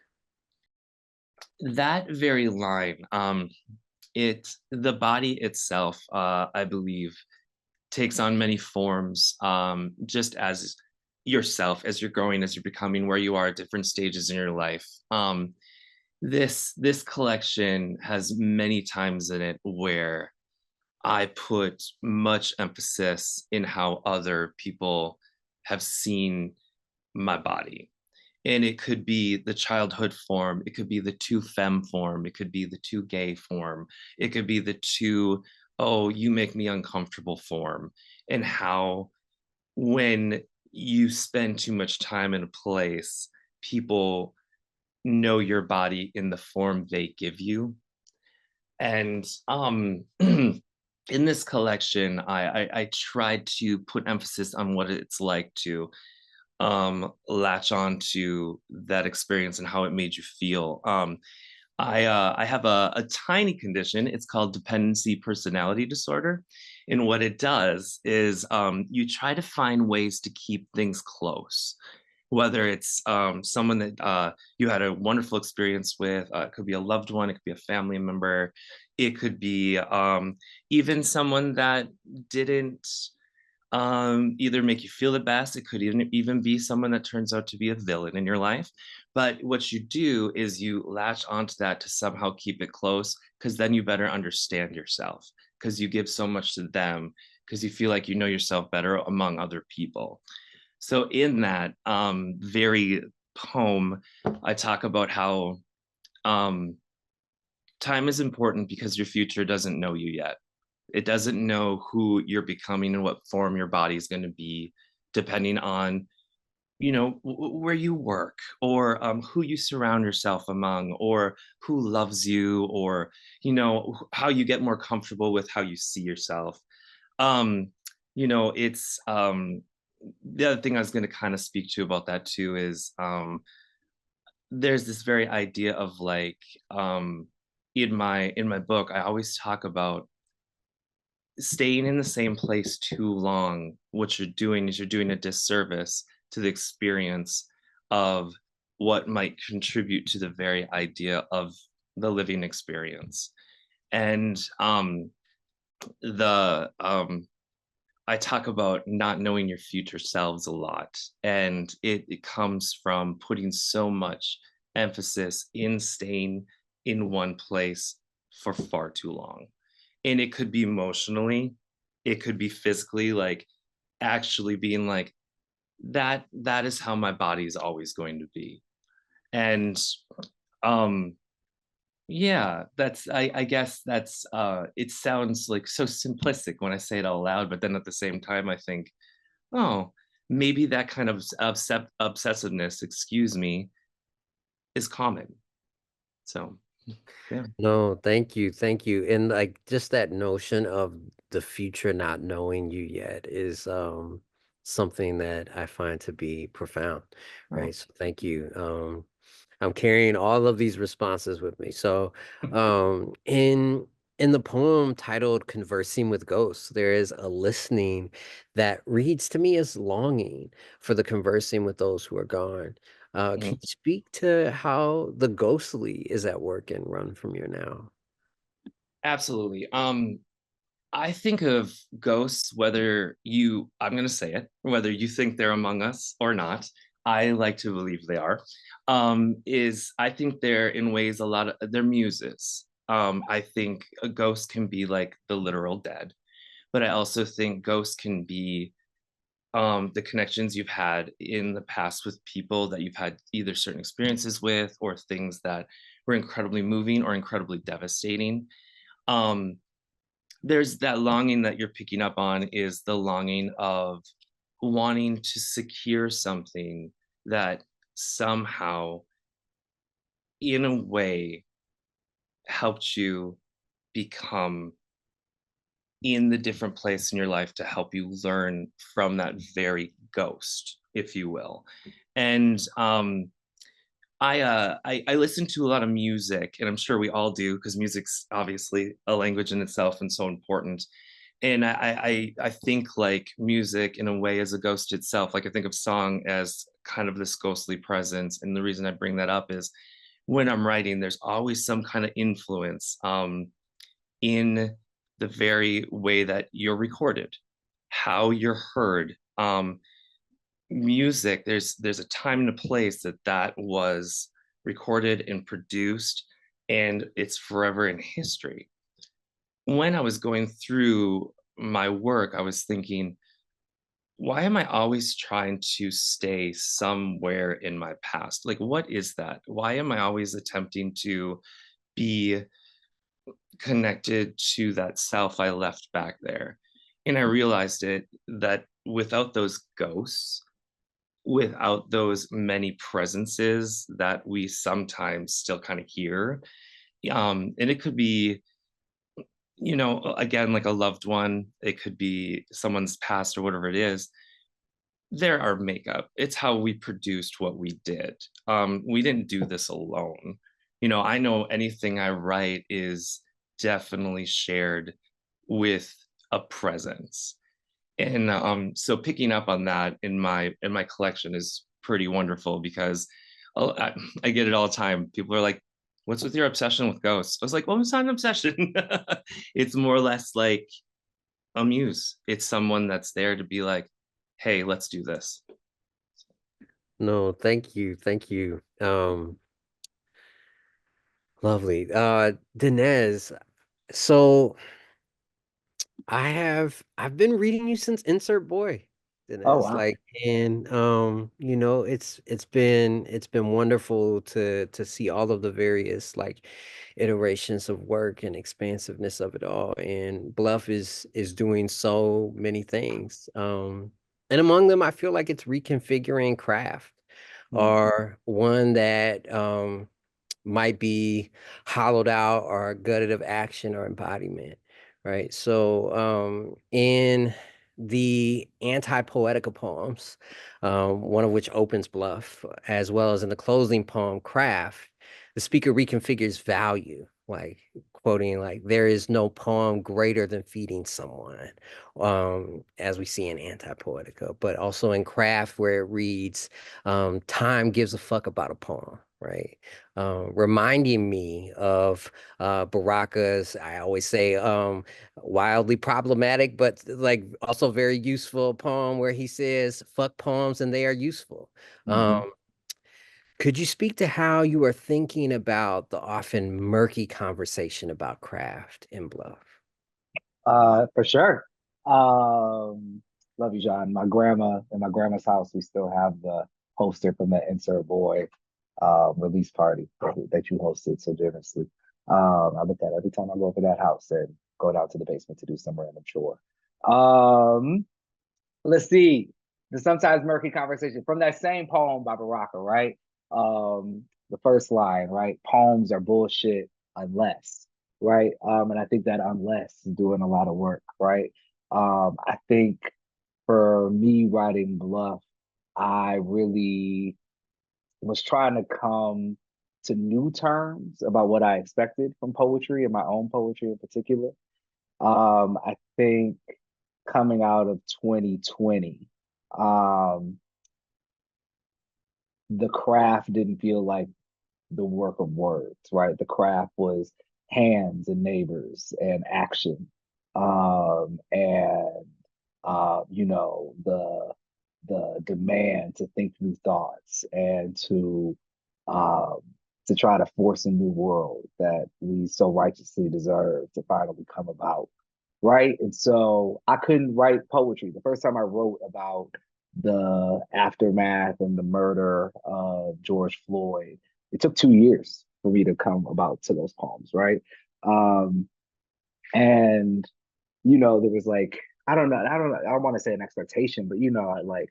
That very line, the body itself, I believe, takes on many forms, just as yourself, as you're growing, as you're becoming where you are at different stages in your life. This collection has many times in it where I put much emphasis in how other people have seen my body. And it could be the childhood form, it could be the too femme form, it could be the too gay form, it could be the too, oh, you make me uncomfortable form. And how when you spend too much time in a place, people know your body in the form they give you. And in this collection, I tried to put emphasis on what it's like to latch on to that experience and how it made you feel. I have a tiny condition. It's called dependency personality disorder. And what it does is you try to find ways to keep things close, whether it's someone that you had a wonderful experience with. It could be a loved one, it could be a family member, it could be even someone that didn't either make you feel the best. It could even be someone that turns out to be a villain in your life. But what you do is you latch onto that to somehow keep it close, because then you better understand yourself, because you give so much to them, because you feel like you know yourself better among other people. So in that very poem, I talk about how time is important because your future doesn't know you yet. It doesn't know who you're becoming and what form your body is going to be, depending on you know, where you work, or who you surround yourself among, or who loves you, or, you know, how you get more comfortable with how you see yourself. Um, you know, it's the other thing I was going to kind of speak to about that too is there's this very idea of like in my book, I always talk about staying in the same place too long. What you're doing is you're doing a disservice to the experience of what might contribute to the very idea of the living experience. And the I talk about not knowing your future selves a lot, and it comes from putting so much emphasis in staying in one place for far too long. And it could be emotionally, it could be physically, like actually being like, that is how my body is always going to be. And um yeah, that's I guess that's it sounds like so simplistic when I say it out loud, but then at the same time I think, oh, maybe that kind of obsessiveness, excuse me, is common. So yeah. No, thank you. Thank you. And like just that notion of the future not knowing you yet is something that I find to be profound, right? So thank you. I'm carrying all of these responses with me. So, in the poem titled Conversing with Ghosts, there is a listening that reads to me as longing for the conversing with those who are gone. Can you speak to how the ghostly is at work in Run From Your Now? Absolutely. I think of ghosts, whether you, I'm going to say it, whether you think they're among us or not. I like to believe they are. Is I think they're in ways a lot of they're muses. I think a ghost can be like the literal dead, but I also think ghosts can be the connections you've had in the past with people that you've had either certain experiences with or things that were incredibly moving or incredibly devastating. Um, there's that longing that you're picking up on is the longing of wanting to secure something that somehow, in a way, helped you become in the different place in your life to help you learn from that very ghost, if you will. And I listen to a lot of music, and I'm sure we all do because music's obviously a language in itself and so important. And I think like music in a way is a ghost itself. Like I think of song as kind of this ghostly presence. And the reason I bring that up is when I'm writing, there's always some kind of influence in the very way that you're recorded, how you're heard. Music, there's a time and a place that was recorded and produced, and it's forever in history. When I was going through my work, I was thinking, why am I always trying to stay somewhere in my past? Like, what is that? Why am I always attempting to be connected to that self I left back there? And I realized it that without those ghosts, without those many presences that we sometimes still kind of hear, and it could be, you know, again, like a loved one, it could be someone's past or whatever it is. They're our makeup. It's how we produced what we did. We didn't do this alone. You know, I know anything I write is definitely shared with a presence. And so picking up on that in my collection is pretty wonderful because I get it all the time. People are like, "What's with your obsession with ghosts?" I was like, "Well, it's not an obsession. It's more or less like a muse. It's someone that's there to be like, hey, let's do this." No, thank you. Thank you. Lovely. Danez, so I've been reading you since Insert Boy, Oh Danez. wow. Like, and you know, it's been wonderful to see all of the various like iterations of work and expansiveness of it all. And Bluff is doing so many things. And among them, I feel like it's reconfiguring craft, or one that might be hollowed out or gutted of action or embodiment, right? So in the anti-poetica poems, one of which opens Bluff, as well as in the closing poem Craft, the speaker reconfigures value, like quoting like, there is no poem greater than feeding someone, as we see in anti-poetica, but also in Craft where it reads, time gives a fuck about a poem, right? Reminding me of Baraka's, I always say, wildly problematic, but like also very useful poem where he says, fuck poems and they are useful. Could you speak to how you are thinking about the often murky conversation about craft in Bluff? For sure. Love you, John. My grandma, in my grandma's house, we still have the poster from the Insert Boy release party that you hosted so generously. I look at it every time I go over that house and go down to the basement to do some random chore. Let's see. The sometimes murky conversation from that same poem by Baraka, right? The first line, right? Poems are bullshit unless, right? And I think that unless is doing a lot of work, right? I think for me writing Bluff, I really was trying to come to new terms about what I expected from poetry and my own poetry in particular. I think coming out of 2020, the craft didn't feel like the work of words, right? The craft was hands and neighbors and action. And you know, the demand to think new thoughts and to try to force a new world that we so righteously deserve to finally come about. Right. And so I couldn't write poetry. The first time I wrote about the aftermath and the murder of George Floyd, it took 2 years for me to come about to those poems, right? And you know, there was like, I don't know, I don't want to say an expectation, but you know, like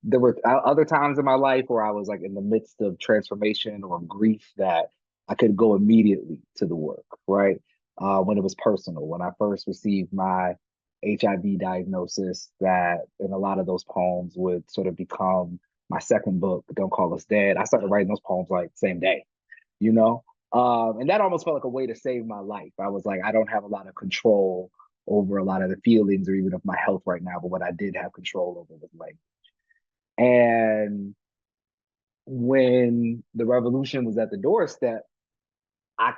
there were other times in my life where I was like in the midst of transformation or grief that I could go immediately to the work, right? When it was personal, when I first received my HIV diagnosis, that and a lot of those poems would sort of become my second book, Don't Call Us Dead. I started writing those poems like same day, you know? And that almost felt like a way to save my life. I was like, I don't have a lot of control over a lot of the feelings or even of my health right now, but what I did have control over was like, and when the revolution was at the doorstep, I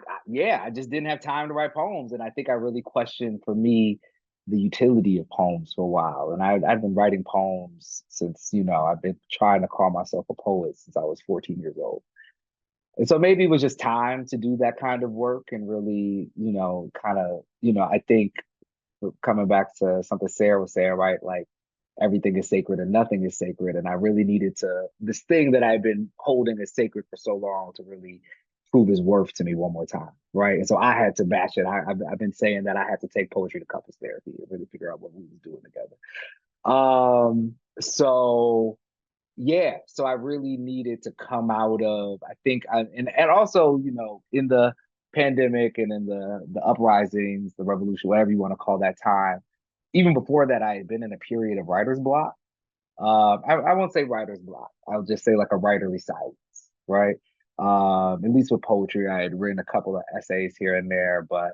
just didn't have time to write poems. And I think I really questioned for me the utility of poems for a while. And I've been writing poems since, you know, I've been trying to call myself a poet since I was 14 years old. And so maybe it was just time to do that kind of work and really, you know, kind of, you know, I think coming back to something Sarah was saying, right? Like everything is sacred and nothing is sacred. And I really needed to, this thing that I've been holding as sacred for so long to really prove his worth to me one more time, right? And so I had to bash it. I've been saying that I had to take poetry to couples therapy and really figure out what we was doing together. So yeah, so I really needed to come out of, I think, and also, you know, in the pandemic and in the uprisings, the revolution, whatever you want to call that time, even before that, I had been in a period of writer's block. I won't say writer's block. I'll just say like a writerly silence, right? At least with poetry, I had written a couple of essays here and there, but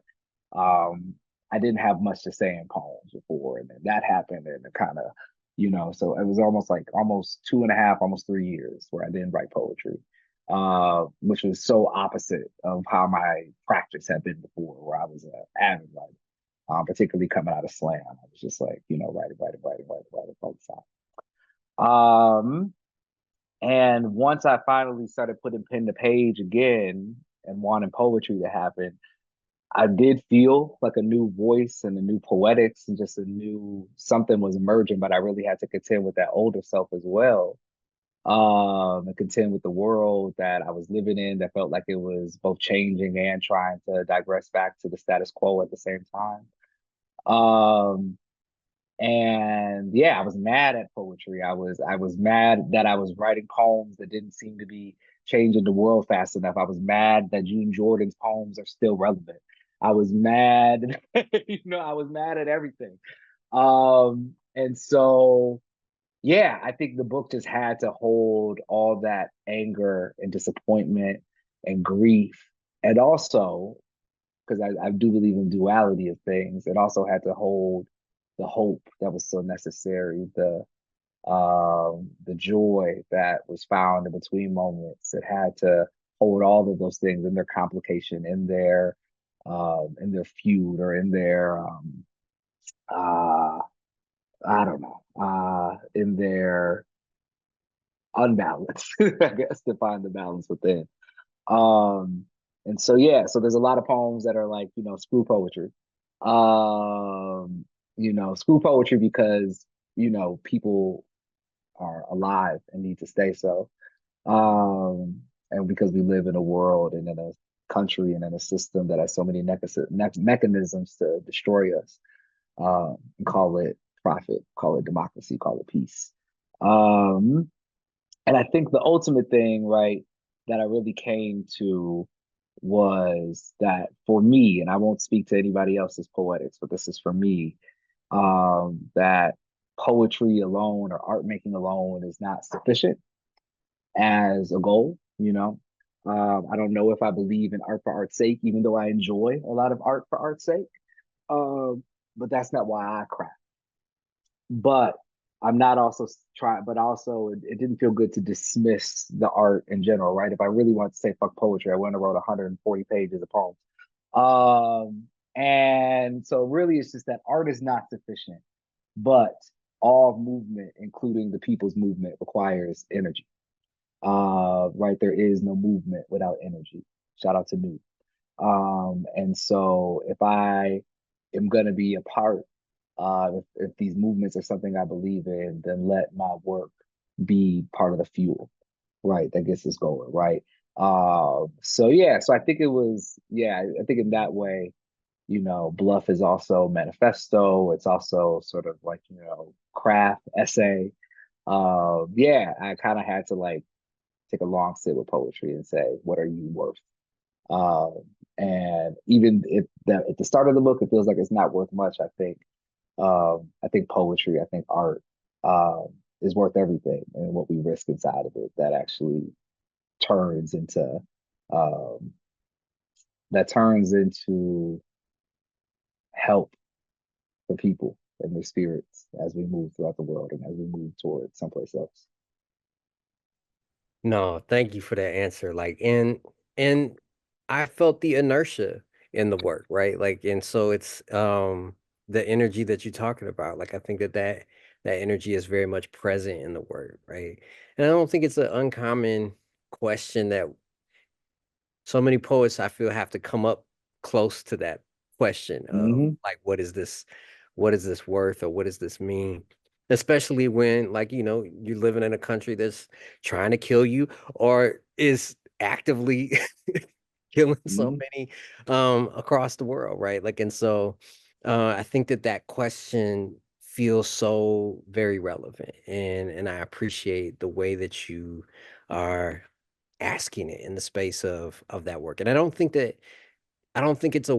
I didn't have much to say in poems before, and then that happened, and it kind of, you know, so it was almost like almost 2.5, almost 3 years where I didn't write poetry, which was so opposite of how my practice had been before, where I was an avid writer, particularly coming out of slam. I was just like, you know, writing all the time. And once I finally started putting pen to page again and wanting poetry to happen, I did feel like a new voice and a new poetics and just a new something was emerging, but I really had to contend with that older self as well. And contend with the world that I was living in that felt like it was both changing and trying to digress back to the status quo at the same time. And yeah, I was mad at poetry. I was mad that I was writing poems that didn't seem to be changing the world fast enough. I was mad that June Jordan's poems are still relevant. I was mad, I was mad at everything. And so yeah, I think the book just had to hold all that anger and disappointment and grief. And also, because I do believe in duality of things, it also had to hold the hope that was so necessary, the joy that was found in between moments. It had to hold all of those things in their complication, in their feud, or in their uh I don't know, in their unbalance, I guess, to find the balance within. Um, and so yeah, so there's a lot of poems that are like, screw poetry. Screw poetry because, people are alive and need to stay so. And because we live in a world and in a country and in a system that has so many mechanisms to destroy us. Call it profit, call it democracy, call it peace. And I think the ultimate thing, right, that I really came to was that for me, and I won't speak to anybody else's poetics, but this is for me, that poetry alone or art making alone is not sufficient as a goal, I don't know if I believe in art for art's sake, even though I enjoy a lot of art for art's sake. But that's not why I craft. But I'm not also trying, but also it didn't feel good to dismiss the art in general, right? If I really wanted to say fuck poetry, I wouldn't have wrote 140 pages of poems. And so really it's just that art is not sufficient, but all movement, including the people's movement, requires energy. Right? There is no movement without energy. Shout out to Newt. And so if I am going to be a part, if these movements are something I believe in, then let my work be part of the fuel, right? That gets us going, right? So yeah, so I think I think in that way, Bluff is also manifesto. It's also sort of like, craft, essay. Yeah, I kind of had to like take a long sit with poetry and say, what are you worth? And even if at the start of the book, it feels like it's not worth much, I think poetry, I think art is worth everything, and what we risk inside of it that actually turns into um, help for people and their spirits as we move throughout the world and as we move towards someplace else. No, thank you for that answer. Like, and I felt the inertia in the work, right? Like, and so it's the energy that you're talking about. Like, I think that energy is very much present in the work, right? And I don't think it's an uncommon question that so many poets I feel have to come up close to that question of like, what is this worth, or what does this mean? Especially when, like, you're living in a country that's trying to kill you or is actively killing so many across the world, right? Like, and so I think that question feels so very relevant, and I appreciate the way that you are asking it in the space of that work. And I don't think it's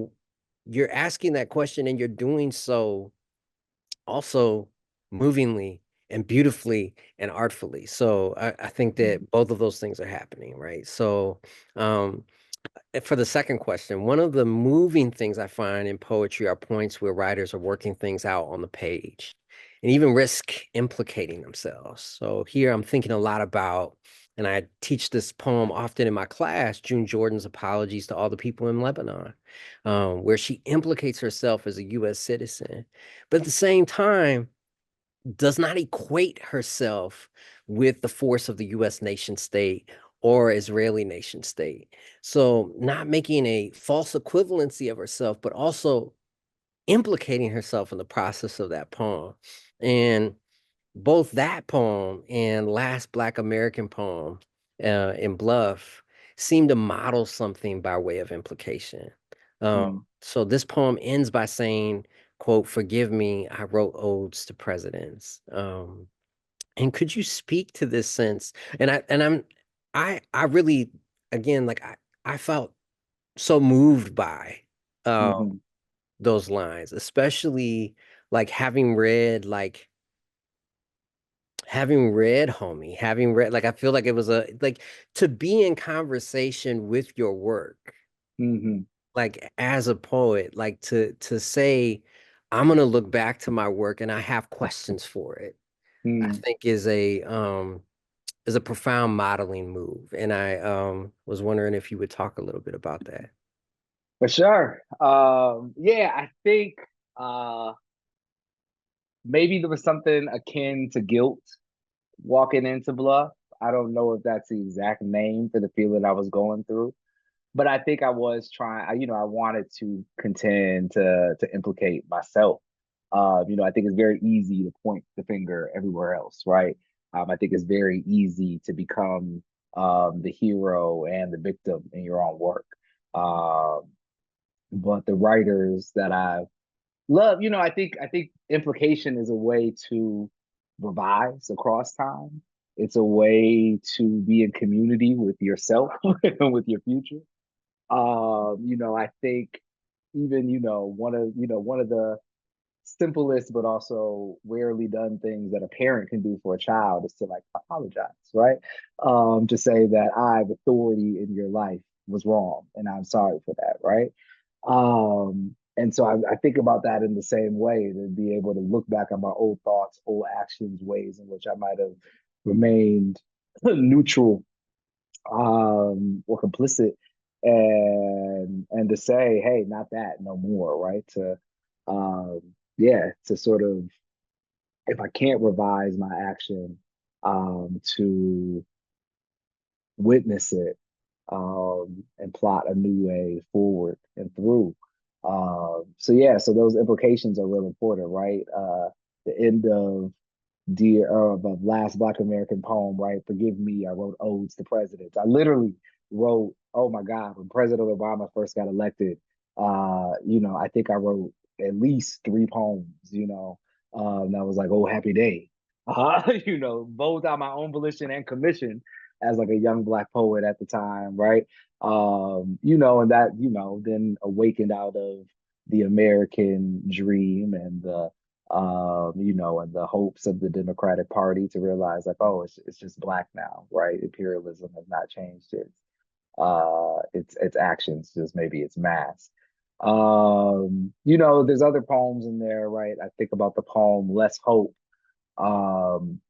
you're asking that question and you're doing so also movingly and beautifully and artfully. So I think that both of those things are happening, right? So for the second question, one of the moving things I find in poetry are points where writers are working things out on the page and even risk implicating themselves. So here I'm thinking a lot about, and I teach this poem often in my class, June Jordan's Apologies to All the People in Lebanon, where she implicates herself as a U.S. citizen, but at the same time, does not equate herself with the force of the U.S. nation state or Israeli nation state. So not making a false equivalency of herself, but also implicating herself in the process of that poem. And both that poem and Last Black American Poem in Bluff seem to model something by way of implication. So this poem ends by saying, quote, "Forgive me, I wrote odes to presidents." And could you speak to this sense? And I really, again, like I felt so moved by Mm-hmm. those lines, especially like having read Homie, having read, like I feel like it was like to be in conversation with your work, Mm-hmm. like as a poet, like to say, I'm gonna look back to my work and I have questions for it, I Mm-hmm. think is a profound modeling move. And I was wondering if you would talk a little bit about that. For sure. Yeah, I think uh maybe there was something akin to guilt walking into Bluff. I don't know if that's the exact name for the feeling I was going through, but I think I was trying. I wanted to contend to implicate myself. I think it's very easy to point the finger everywhere else, right? I think it's very easy to become the hero and the victim in your own work. Um, but the writers that I've loved, I think implication is a way to revise across time. It's a way to be in community with yourself and with your future. I think even, one of the simplest but also rarely done things that a parent can do for a child is to like apologize, right? To say that I've authority in your life was wrong and I'm sorry for that, right? And so I think about that in the same way, to be able to look back on my old thoughts, old actions, ways in which I might have remained neutral or complicit, and to say, hey, not that, no more, right? Um, to sort of, if I can't revise my action, to witness it, and plot a new way forward and through. So those implications are real important, right? The end of the last Black American poem, right? Forgive me, I wrote odes to presidents. I literally wrote, oh my God, when President Obama first got elected, I think I wrote at least 3 poems, that was like, oh, happy day. Both on my own volition and commission as like a young Black poet at the time, right? And that, then awakened out of the American dream and and the hopes of the Democratic Party to realize like, oh, it's just Black now, right? Imperialism has not changed its actions, just maybe its mask. There's other poems in there, right? I think about the poem Less Hope, um,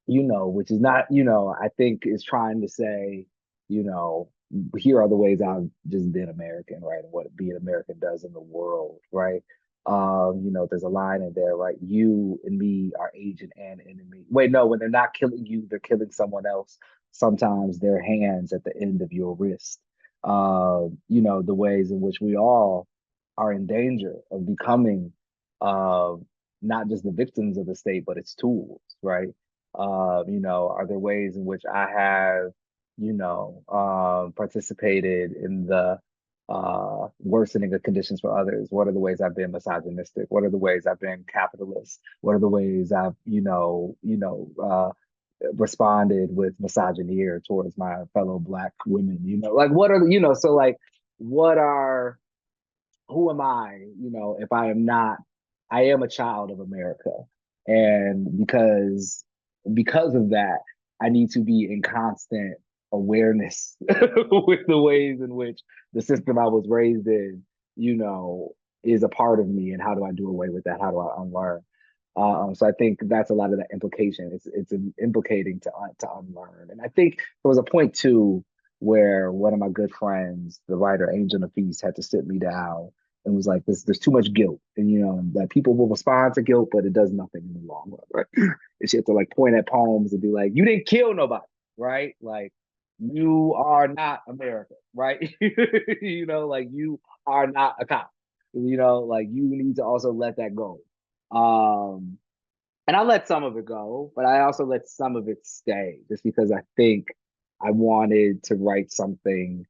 which is not, I think is trying to say, you know, here are the ways I've just been American, right? And what being American does in the world, right? There's a line in there, right? You and me are agent and enemy. Wait, no, when they're not killing you, they're killing someone else. Sometimes their hands at the end of your wrist. The ways in which we all are in danger of becoming uh, not just the victims of the state, but its tools, right? Are there ways in which I have, participated in the worsening of conditions for others? What are the ways I've been misogynistic? What are the ways I've been capitalist? What are the ways I've, responded with misogyny towards my fellow Black women? Like what are, so like, what are, who am I, if I am not, I am a child of America. And because of that, I need to be in constant awareness with the ways in which the system I was raised in, is a part of me. And how do I do away with that? How do I unlearn? So I think that's a lot of the implication. It's implicating to unlearn. And I think there was a point too where one of my good friends, the writer Angel Nafis, had to sit me down and was like, there's too much guilt, and that people will respond to guilt, but it does nothing in the long run, right? And she had to like point at poems and be like, you didn't kill nobody, right? Like you are not America, right? Like you are not a cop. Like you need to also let that go. Um, and I let some of it go, but I also let some of it stay just because I think I wanted to write something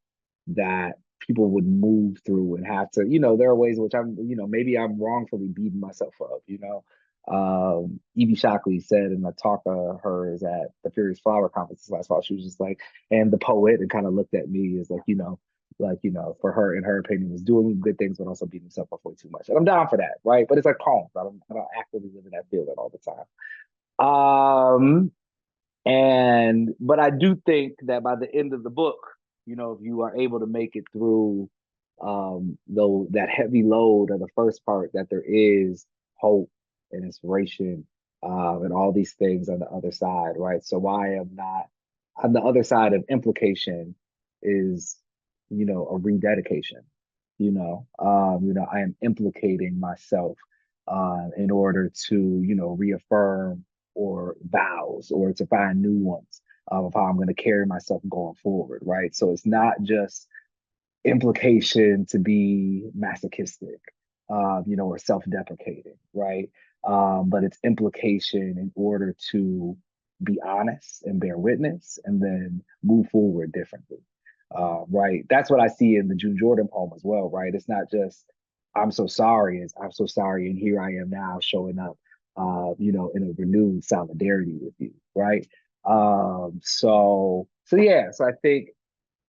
that people would move through and have to, there are ways in which I'm, maybe I'm wrongfully beating myself up, Evie Shockley said in a talk of hers at the Furious Flower Conference last fall, she was just like, and the poet, and kind of looked at me as like, for her, in her opinion, was doing good things, but also beating himself up way too much. And I'm down for that, right? But it's like poems. I don't actively live in that feeling all the time. But I do think that by the end of the book, if you are able to make it through though that heavy load of the first part, that there is hope and inspiration and all these things on the other side, right? So why I'm not on the other side of implication is, a rededication. I am implicating myself in order to, reaffirm or vows or to find new ones of how I'm going to carry myself going forward, right? So it's not just implication to be masochistic, or self-deprecating, right? But it's implication in order to be honest and bear witness and then move forward differently, right? That's what I see in the June Jordan poem as well, right? It's not just I'm so sorry, it's I'm so sorry, and here I am now showing up, in a renewed solidarity with you, right? So yeah, so I think,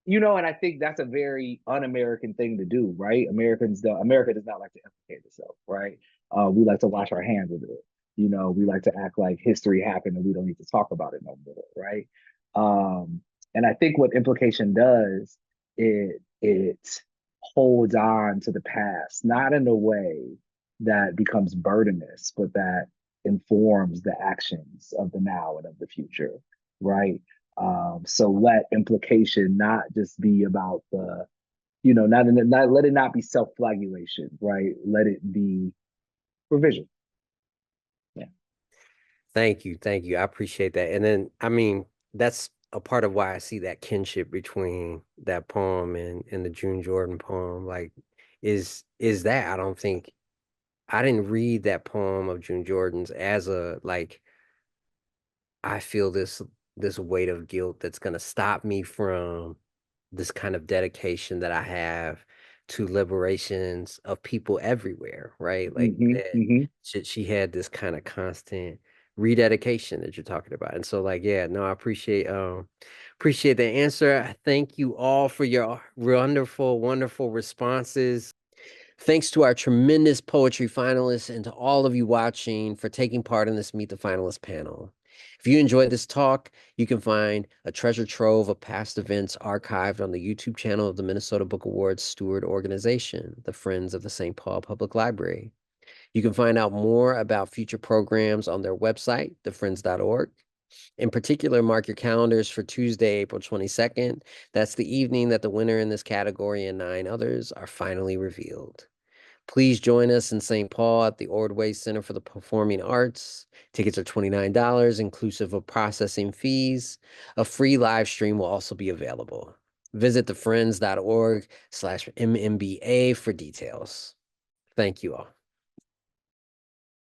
and I think that's a very un-American thing to do, right? America does not like to implicate itself, right? We like to wash our hands of it. We like to act like history happened and we don't need to talk about it no more, right? And I think what implication does, it holds on to the past, not in a way that becomes burdenous, but that informs the actions of the now and of the future, right? So let implication not just be about the, not let it not be self-flagellation, right? Let it be revision. Yeah. Thank you. Thank you. I appreciate that. And then, I mean, that's a part of why I see that kinship between that poem and the June Jordan poem, like, is that I didn't read that poem of June Jordan's as a, like, I feel this weight of guilt that's going to stop me from this kind of dedication that I have to liberations of people everywhere, right? Like she had this kind of constant rededication that you're talking about. And so, like, yeah, no, I appreciate the answer. Thank you all for your wonderful, wonderful responses. Thanks to our tremendous poetry finalists and to all of you watching for taking part in this Meet the Finalists panel. If you enjoyed this talk, you can find a treasure trove of past events archived on the YouTube channel of the Minnesota Book Awards steward organization, the Friends of the St. Paul Public Library. You can find out more about future programs on their website, thefriends.org. In particular, mark your calendars for Tuesday, April 22nd. That's the evening that the winner in this category and 9 others are finally revealed. Please join us in St. Paul at the Ordway Center for the Performing Arts. Tickets are $29, inclusive of processing fees. A free live stream will also be available. Visit thefriends.org/MMBA for details. Thank you all.